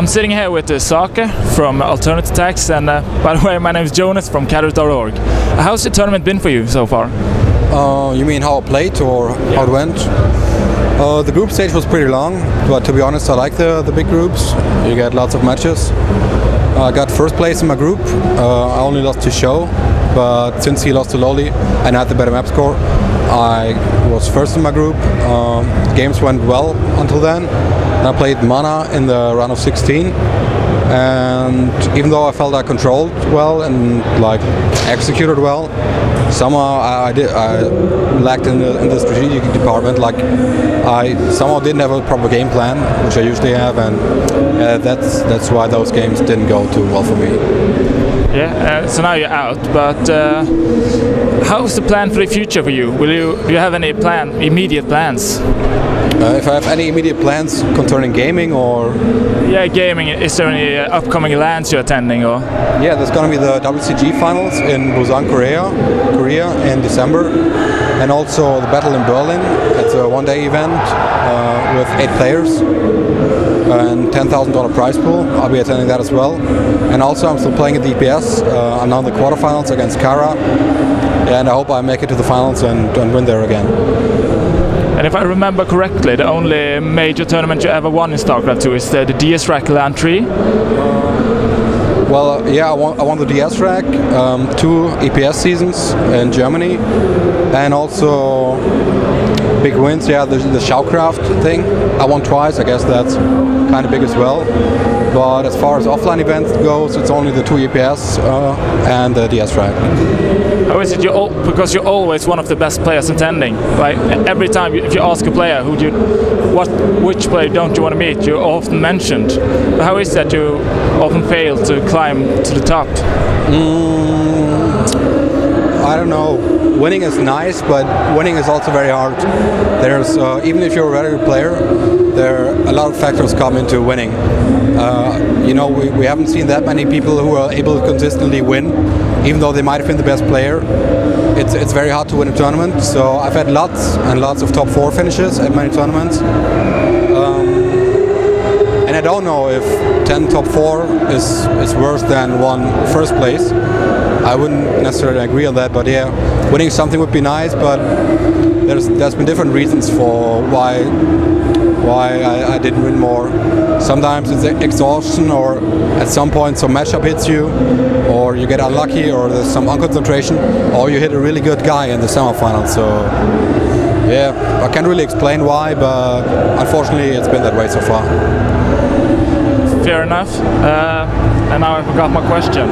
I'm sitting here with Socke from Alternative Tax, and by the way, my name is Jonas from Career.org. How's the tournament been for you so far? You mean how I played or how it went? The group stage was pretty long, but to be honest, I like the big groups. You get lots of matches. I got first place in my group. I only lost to Show, but since he lost to Loli and I had the better map score, I was first in my group. Games went well until then. And I played Mana in the round of 16. And even though I felt I controlled well and like executed well, somehow I lacked in the strategic department. Like I somehow didn't have a proper game plan, which I usually have, and that's why those games didn't go too well for me. Yeah. So now you're out, but how's the plan for the future for you? Do you have any immediate plans? If I have any immediate plans concerning gaming or... Yeah, gaming. Is there any upcoming LANs you're attending? Or? Yeah, there's going to be the WCG finals in Busan, Korea in December. And also the battle in Berlin. It's a one-day event with 8 players and $10,000 prize pool. I'll be attending that as well. And also I'm still playing at the EPS. I'm now in the quarterfinals against Kara. And I hope I make it to the finals and win there again. And if I remember correctly, the only major tournament you ever won in Starcraft2 is the DS Rack LAN 3. Well, yeah, I won the DS Rack, 2 EPS seasons in Germany, and also big wins. Yeah, the Starcraft thing, I won twice. I guess that's kind of big as well. But as far as offline events goes, it's only the 2 EPS and the DS Rack. How is it? Because you're always one of the best players attending. Like every time, if you ask a player which player don't you want to meet, you're often mentioned. But how is that you often fail to climb to the top? I don't know. Winning is nice, but winning is also very hard. There's even if you're a very good player, there are a lot of factors come into winning. You know, we haven't seen that many people who are able to consistently win, even though they might have been the best player. It's very hard to win a tournament. So I've had lots and lots of top 4 finishes at many tournaments. And I don't know if 10 top 4 is worse than 1 first place. I wouldn't necessarily agree on that, but yeah, winning something would be nice. But there's been different reasons for why I didn't win more. Sometimes it's exhaustion, or at some point some matchup hits you, or you get unlucky, or there's some unconcentration, or you hit a really good guy in the semifinals. So yeah, I can't really explain why, but unfortunately it's been that way so far. Fair enough. And now I forgot my question.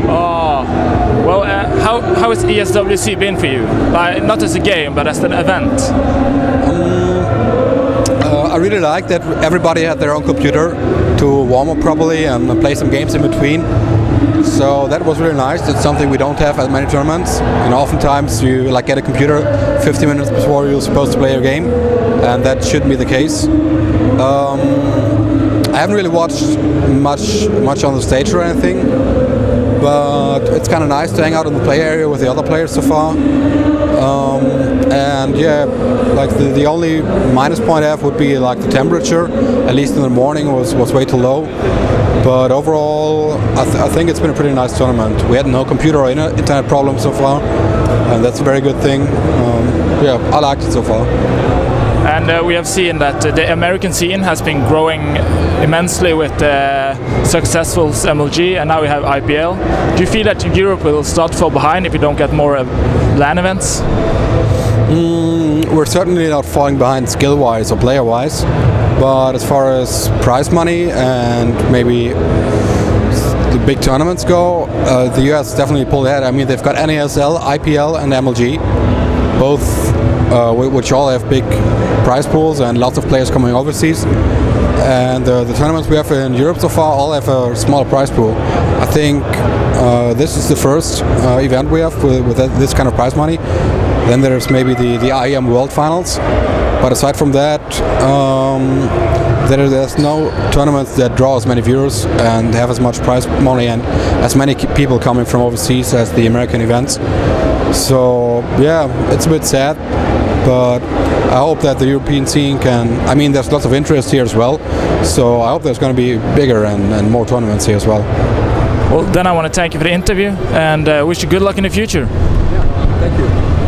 Oh, well, how has ESWC been for you? Not as a game, but as an event. I really like that everybody had their own computer to warm up properly and play some games in between. So that was really nice. It's something we don't have at many tournaments. You know, oftentimes you get a computer 50 minutes before you're supposed to play your game, and that shouldn't be the case. I haven't really watched much on the stage or anything, but it's kind of nice to hang out in the play area with the other players so far. And yeah, like the only minus point I have would be like the temperature. At least in the morning was way too low. But overall, I think it's been a pretty nice tournament. We had no computer or internet problems so far, and that's a very good thing. Yeah, I liked it so far. And we have seen that the American scene has been growing immensely with successful MLG, and now we have IPL. Do you feel that Europe will start to fall behind if you don't get more LAN events? We're certainly not falling behind skill-wise or player-wise, but as far as prize money and maybe the big tournaments go, the US definitely pulled ahead. I mean, they've got NASL, IPL, and MLG, both which all have big prize pools and lots of players coming overseas. And the tournaments we have in Europe so far all have a small prize pool. I think this is the first event we have with this kind of prize money. Then there's maybe the IEM World Finals. But aside from that, there's no tournaments that draw as many viewers and have as much prize money and as many people coming from overseas as the American events. So yeah, it's a bit sad. but I hope that the European scene can. I mean, there's lots of interest here as well, so I hope there's going to be bigger and more tournaments here as well. Well, then I want to thank you for the interview and wish you good luck in the future. Yeah, thank you.